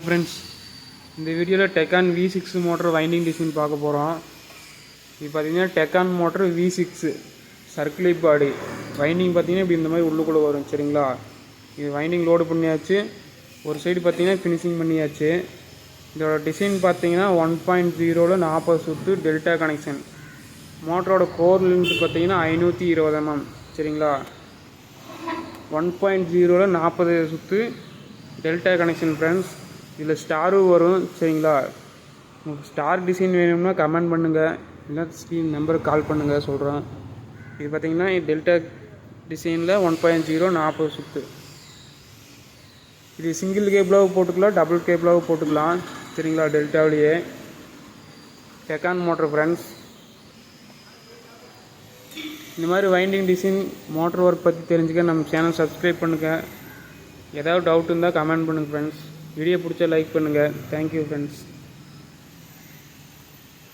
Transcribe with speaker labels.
Speaker 1: Friends, இந்த வீடியோவில் Deccan V6 motor winding design பார்க்க போகிறோம். இது பார்த்தீங்கன்னா டெக்கான் மோட்டர் V6 சர்க்குலேட் பாடி வைண்டிங் பார்த்தீங்கன்னா இப்படி இந்த மாதிரி உள்ளுக்குள்ளே வரும். சரிங்களா, இது வைண்டிங் லோடு பண்ணியாச்சு. ஒரு சைடு பார்த்தீங்கன்னா ஃபினிஷிங் பண்ணியாச்சு. இதோட டிசைன் பார்த்தீங்கன்னா 1.0 40 சுற்று டெல்டா கனெக்ஷன். மோட்டரோட கோர் லென்த் பார்த்தீங்கன்னா 520 mm. சரிங்களா, 1.0 40 சுற்று டெல்டா கனெக்ஷன் ஃப்ரெண்ட்ஸ். இதில் ஸ்டாரும் வரும். சரிங்களா, உங்களுக்கு ஸ்டார் டிசைன் வேணும்னா கமெண்ட் பண்ணுங்கள், இல்லை ஸ்க்ரீன் நம்பருக்கு கால் பண்ணுங்கள், சொல்கிறேன். இது பார்த்திங்கன்னா டெல்டா டிசைனில் 1.0 40 சுற்று. இது சிங்கிள் கேபிளாக போட்டுக்கலாம், டபுள் கேபிளாக போட்டுக்கலாம். சரிங்களா, டெல்டாவிலேயே டெக்கான் மோட்டர் ஃப்ரெண்ட்ஸ். இந்த மாதிரி வைண்டிங் டிசைன் மோட்டர் ஒர்க் பற்றி தெரிஞ்சுக்க நம்ம சேனல் சப்ஸ்கிரைப் பண்ணுங்கள். ஏதாவது டவுட் இருந்தால் கமெண்ட் பண்ணுங்கள் ஃப்ரெண்ட்ஸ். வீடியோ பிடிச்சா லைக் பண்ணுங்கள். Thank you friends.